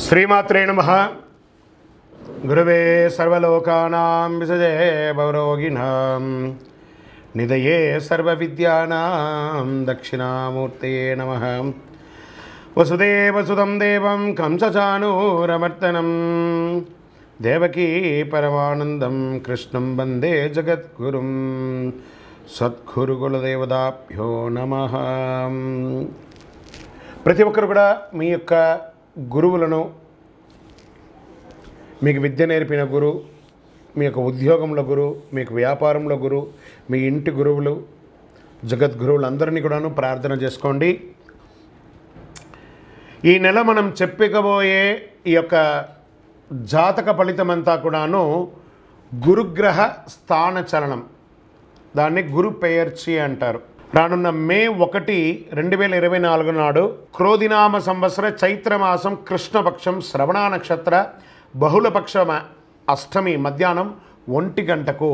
श्रीमात्रे नमः। गुरवे सर्वलोकानां विषजे भवरोगिणां निधये सर्वविद्यानां दक्षिणामूर्तये नमः। वसुदेवसुतं देवं कंसचाणूरमर्दनं देवकी परमानन्दं कृष्णं वन्दे जगद्गुरुं सद्गुरुकुलदेवताभ्यो नमः। ప్రతి ఒక్కరు కూడా మీ యొక్క గురువులను, మీకు విద్య నేర్పిన గురు, మీ యొక్క ఉద్యోగంలో గురు, మీకు వ్యాపారంలో గురు, మీ ఇంటి గురువులు, జగద్గురువులందరినీ కూడాను ప్రార్థన చేసుకోండి. ఈ నెల మనం చెప్పకపోయే ఈ యొక్క జాతక ఫలితమంతా కూడాను గురుగ్రహ స్థాన చలనం, దాన్ని గురు పెయర్చి అంటారు. రానున్న మే 1, 2024 నాడు క్రోధినామ సంవత్సర చైత్రమాసం కృష్ణపక్షం శ్రవణ నక్షత్ర బహుళపక్ష అష్టమి మధ్యాహ్నం 1 గంటకు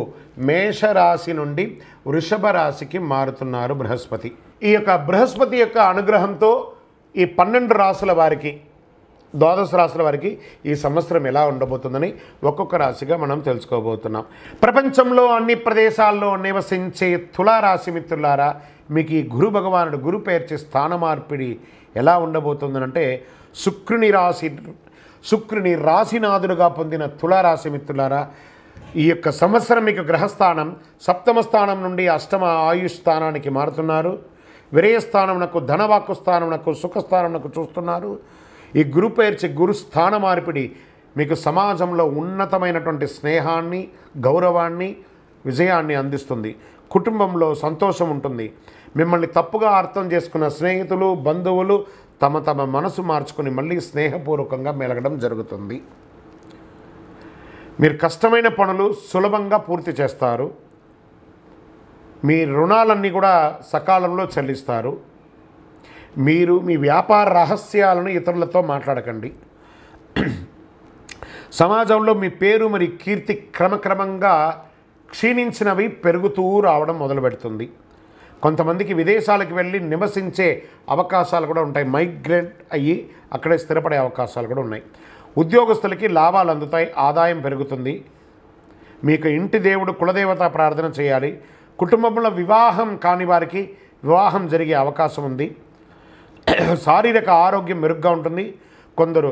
మేషరాశి నుండి వృషభ రాశికి మారుతున్నారు బృహస్పతి. ఈ యొక్క బృహస్పతి యొక్క అనుగ్రహంతో ఈ 12 రాశుల వారికి, ద్వాదశ రాశుల వారికి ఈ సంవత్సరం ఎలా ఉండబోతుందని ఒక్కొక్క రాశిగా మనం తెలుసుకోబోతున్నాం. ప్రపంచంలో అన్ని ప్రదేశాల్లో నివసించే తులారాశి మిత్రులారా, మీకు ఈ గురు భగవానుడు గురు పేర్చి స్థాన మార్పిడి ఎలా ఉండబోతుందనంటే, శుక్రుని రాశినాథుడుగా పొందిన తులారాశి మిత్రులారా, ఈ యొక్క సంవత్సరం మీకు గ్రహస్థానం సప్తమ స్థానం నుండి అష్టమ ఆయుష్ స్థానానికి మారుతున్నారు. విరయస్థానమునకు, ధనవాక్కు స్థానమునకు, సుఖస్థానమునకు చూస్తున్నారు. ఈ గురు పేర్చి గురు స్థాన మార్పిడి మీకు సమాజంలో ఉన్నతమైనటువంటి స్నేహాన్ని, గౌరవాన్ని, విజయాన్ని అందిస్తుంది. కుటుంబంలో సంతోషం ఉంటుంది. మిమ్మల్ని తప్పుగా అర్థం చేసుకున్న స్నేహితులు, బంధువులు తమ తమ మనసు మార్చుకుని మళ్ళీ స్నేహపూర్వకంగా మెలగడం జరుగుతుంది. మీరు కష్టమైన పనులు సులభంగా పూర్తి చేస్తారు. మీ రుణాలన్నీ కూడా సకాలంలో చెల్లిస్తారు. మీరు మీ వ్యాపార రహస్యాలను ఇతరులతో మాట్లాడకండి. సమాజంలో మీ పేరు మరియు కీర్తి క్రమక్రమంగా క్షీణించినవి పెరుగుతూ రావడం మొదలుపెడుతుంది. కొంతమందికి విదేశాలకు వెళ్ళి నివసించే అవకాశాలు కూడా ఉంటాయి. మైగ్రేట్ అయ్యి అక్కడే స్థిరపడే అవకాశాలు కూడా ఉన్నాయి. ఉద్యోగస్తులకి లాభాలు అందుతాయి, ఆదాయం పెరుగుతుంది. మీకు ఇంటి దేవుడు కులదేవత ప్రార్థన చేయాలి. కుటుంబంలో వివాహం కాని వారికి వివాహం జరిగే అవకాశం ఉంది. శారీరక ఆరోగ్యం మెరుగ్గా ఉంటుంది. కొందరు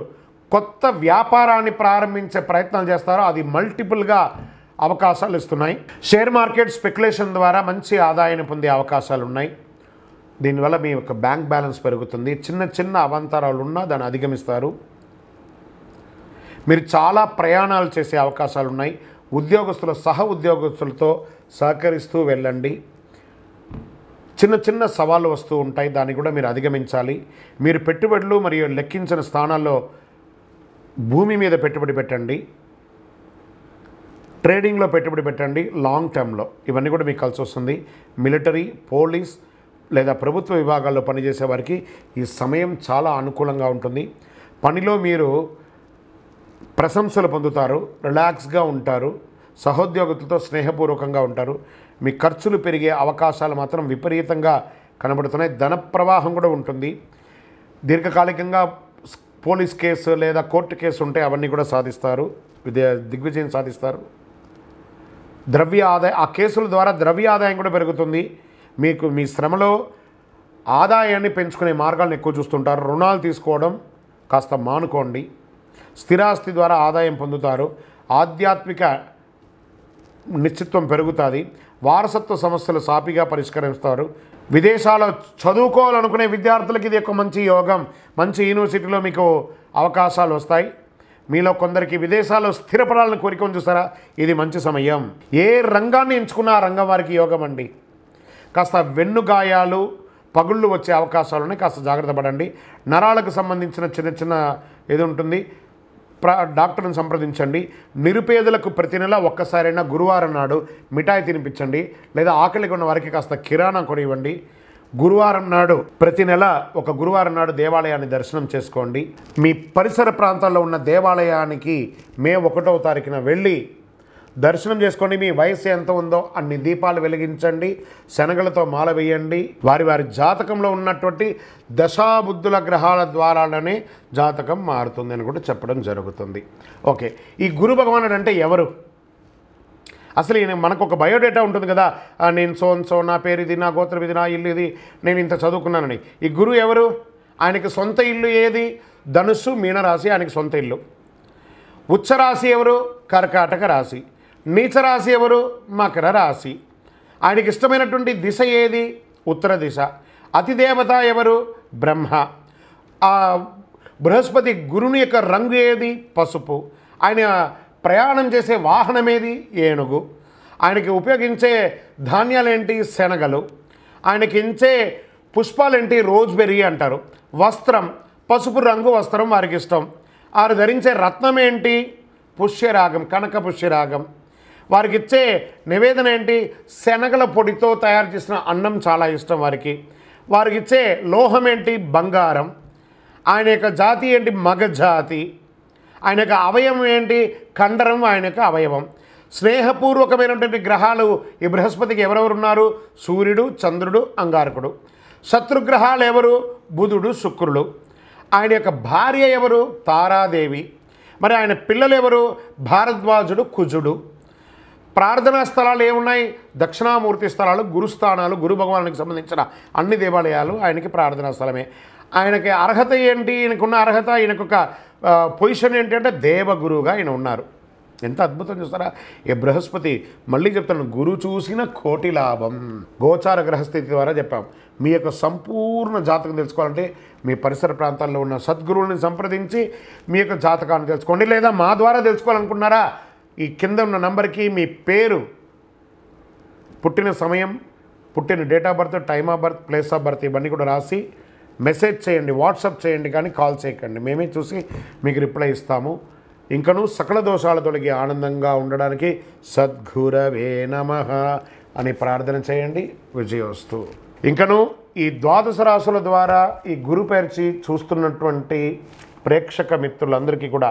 కొత్త వ్యాపారాన్ని ప్రారంభించే ప్రయత్నాలు చేస్తారో అది మల్టిపుల్గా అవకాశాలు ఇస్తున్నాయి. షేర్ మార్కెట్ స్పెక్యులేషన్ ద్వారా మంచి ఆదాయాన్ని పొందే అవకాశాలు ఉన్నాయి. దీనివల్ల మీ యొక్క బ్యాంక్ బ్యాలెన్స్ పెరుగుతుంది. చిన్న చిన్న అవాంతరాలు ఉన్నా దాన్ని అధిగమిస్తారు. మీరు చాలా ప్రయాణాలు చేసే అవకాశాలు ఉన్నాయి. ఉద్యోగస్తుల సహ ఉద్యోగస్తులతో సహకరిస్తూ వెళ్ళండి. చిన్న చిన్న సవాళ్ళు వస్తూ ఉంటాయి, దాన్ని కూడా మీరు అధిగమించాలి. మీరు పెట్టుబడులు మరియు లెక్కించిన స్థానాల్లో భూమి మీద పెట్టుబడి పెట్టండి, ట్రేడింగ్లో పెట్టుబడి పెట్టండి. లాంగ్ టర్మ్లో ఇవన్నీ కూడా మీకు కలిసి వస్తుంది. మిలిటరీ, పోలీస్ లేదా ప్రభుత్వ విభాగాల్లో పనిచేసే వారికి ఈ సమయం చాలా అనుకూలంగా ఉంటుంది. పనిలో మీరు ప్రశంసలు పొందుతారు, రిలాక్స్గా ఉంటారు, సహోద్యోగులతో స్నేహపూర్వకంగా ఉంటారు. మీ ఖర్చులు పెరిగే అవకాశాలు మాత్రం విపరీతంగా కనబడుతున్నాయి. ధన ప్రవాహం కూడా ఉంటుంది. దీర్ఘకాలికంగా పోలీస్ కేసు లేదా కోర్టు కేసు ఉంటే అవన్నీ కూడా సాధిస్తారు, దిగ్విజయం సాధిస్తారు. ద్రవ్య ఆదాయం, ఆ కేసుల ద్వారా ద్రవ్య ఆదాయం కూడా పెరుగుతుంది. మీకు మీ శ్రమలో ఆదాయాన్ని పెంచుకునే మార్గాలను ఎక్కువ చూస్తుంటారు. రుణాలు తీసుకోవడం కాస్త మానుకోండి. స్థిరాస్తి ద్వారా ఆదాయం పొందుతారు. ఆధ్యాత్మిక నిశ్చిత్వం పెరుగుతుంది. వారసత్వ సమస్యలు సాపిగా పరిష్కరిస్తారు. విదేశాల్లో చదువుకోవాలనుకునే విద్యార్థులకి ఇది ఒక మంచి యోగం. మంచి యూనివర్సిటీలో మీకు అవకాశాలు వస్తాయి. మీలో కొందరికి విదేశాల్లో స్థిరపడాలని కోరిక చూస్తారా, ఇది మంచి సమయం. ఏ రంగాన్ని ఎంచుకున్నా ఆ రంగం వారికి యోగం అండి. కాస్త వెన్నుగాయాలు, పగుళ్ళు వచ్చే అవకాశాలు ఉన్నాయి, కాస్త జాగ్రత్త పడండి. నరాలకు సంబంధించిన చిన్న చిన్న ఏది ఉంటుంది, డాక్టర్ని సంప్రదించండి. నిరుపేదలకు ప్రతి నెల ఒక్కసారైనా గురువారం నాడు మిఠాయి తినిపించండి, లేదా ఆకలిగా ఉన్న వారికి కాస్త కిరాణా కొనివ్వండి. గురువారం నాడు ప్రతి నెల ఒక గురువారం నాడు దేవాలయాన్ని దర్శనం చేసుకోండి. మీ పరిసర ప్రాంతాల్లో ఉన్న దేవాలయానికి మే 1వ తారీఖున వెళ్ళి దర్శనం చేసుకోండి. మీ వయసు ఎంత ఉందో అన్ని దీపాలు వెలిగించండి, శనగలతో మాల వేయండి. వారి వారి జాతకంలో ఉన్నటువంటి దశాబుద్ధుల గ్రహాల ద్వారానే జాతకం మారుతుంది అని కూడా చెప్పడం జరుగుతుంది. ఓకే, ఈ గురు భగవానుడు అంటే ఎవరు? అసలు మనకు ఒక బయోడేటా ఉంటుంది కదా, నేను సో నా పేరు ఇది, నా గోత్రం ఇది, నా ఇల్లు ఇది, నేను ఇంత చదువుకున్నానని. ఈ గురువు ఎవరు? ఆయనకి సొంత ఇల్లు ఏది? ధనుస్సు, మీనరాశి ఆయనకి సొంత ఇల్లు. ఉచ్చరాశి ఎవరు? కర్కాటక రాశి. నీచరాశి ఎవరు? మకర రాశి. ఆయనకి ఇష్టమైనటువంటి దిశ ఏది? ఉత్తర దిశ. అతిదేవత ఎవరు? బ్రహ్మ. బృహస్పతి గురుని యొక్క రంగు ఏది? పసుపు. ఆయన ప్రయాణం చేసే వాహనం ఏది? ఏనుగు. ఆయనకి ఉపయోగించే ధాన్యాలేంటి? శనగలు. ఆయనకి ఇచ్చే పుష్పాలేంటి? రోజ్బెర్రీ అంటారు. వస్త్రం పసుపు రంగు వస్త్రం వారికి ఇష్టం. వారు ధరించే రత్నం ఏంటి? పుష్యరాగం, కనక పుష్యరాగం. వారికి ఇచ్చే నివేదన ఏంటి? శనగల పొడితో తయారు చేసిన అన్నం చాలా ఇష్టం వారికి. వారికి ఇచ్చే లోహం ఏంటి? బంగారం. ఆయన యొక్క జాతి ఏంటి? మగ జాతి. ఆయన యొక్క అవయవం ఏంటి? కండరం ఆయన యొక్క అవయవం. స్నేహపూర్వకమైనటువంటి గ్రహాలు ఈ బృహస్పతికి ఎవరెవరున్నారు? సూర్యుడు, చంద్రుడు, అంగారకుడు. శత్రుగ్రహాలు ఎవరు? బుధుడు, శుక్రుడు. ఆయన యొక్క భార్య ఎవరు? తారాదేవి. మరి ఆయన పిల్లలు ఎవరు? భారద్వాజుడు, కుజుడు. ప్రార్థనా స్థలాలు ఏమున్నాయి? దక్షిణామూర్తి స్థలాలు, గురుస్థానాలు. గురు భగవానునికి సంబంధించిన అన్ని దేవాలయాలు ఆయనకి ప్రార్థనా స్థలమే. ఆయనకి అర్హత ఏంటి? ఈయనకున్న అర్హత, ఈయనకొక పొజిషన్ ఏంటి అంటే దేవగురువుగా ఆయన ఉన్నారు. ఎంత అద్భుతం చూస్తారా ఈ బృహస్పతి. మళ్ళీ చెప్తాను, గురు చూసిన కోటి లాభం. గోచార గ్రహస్థితి ద్వారా చెప్పాం. మీ యొక్క సంపూర్ణ జాతకం తెలుసుకోవాలంటే మీ పరిసర ప్రాంతాల్లో ఉన్న సద్గురువుని సంప్రదించి మీ యొక్క జాతకాన్ని తెలుసుకోండి. లేదా మా ద్వారా తెలుసుకోవాలనుకున్నారా? ఈ కింద ఉన్న నంబర్కి మీ పేరు, పుట్టిన సమయం, పుట్టిన date of birth, time of birth, place of birth ఇవన్నీ కూడా రాసి మెసేజ్ చేయండి, వాట్సాప్ చేయండి, కానీ కాల్ చేయకండి. మేమే చూసి మీకు రిప్లై ఇస్తాము. ఇంకను సకల దోషాల తొలగి ఆనందంగా ఉండడానికి సద్గురవే నమః అని ప్రార్థన చేయండి. విజయోస్తు. ఇంకను ఈ ద్వాదశ రాశుల ద్వారా ఈ గురు పేర్చి చూస్తున్నటువంటి ప్రేక్షక మిత్రులందరికీ కూడా,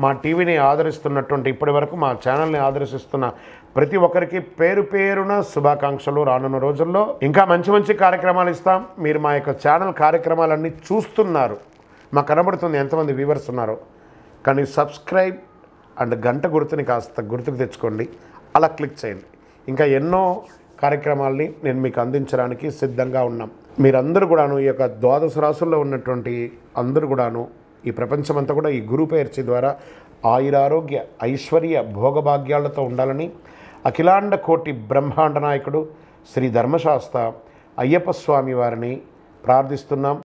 మా టీవీని ఆదరిస్తున్నటువంటి, ఇప్పటి వరకు మా ఛానల్ని ఆదర్శిస్తున్న ప్రతి ఒక్కరికి పేరు పేరున శుభాకాంక్షలు. రానున్న రోజుల్లో ఇంకా మంచి మంచి కార్యక్రమాలు ఇస్తాం. మీరు మా యొక్క ఛానల్ కార్యక్రమాలన్నీ చూస్తున్నారు, మాకు కనబడుతుంది ఎంతమంది వ్యూవర్స్ ఉన్నారో. కానీ సబ్స్క్రైబ్ అండ్ గంట గుర్తుని కాస్త గుర్తుకు తెచ్చుకోండి, అలా క్లిక్ చేయండి. ఇంకా ఎన్నో కార్యక్రమాల్ని నేను మీకు అందించడానికి సిద్ధంగా ఉన్నాం. మీరందరూ కూడాను, ఈ యొక్క ద్వాదశ రాశుల్లో ఉన్నటువంటి అందరూ కూడాను, ఈ ప్రపంచమంతా కూడా ఈ గురు పేర్చి ద్వారా ఆయురారోగ్య ఐశ్వర్య భోగభాగ్యాలతో ఉండాలని అఖిలాండ కోటి బ్రహ్మాండ నాయకుడు శ్రీ ధర్మశాస్త్ర అయ్యప్ప స్వామి వారిని ప్రార్థిస్తున్నాం.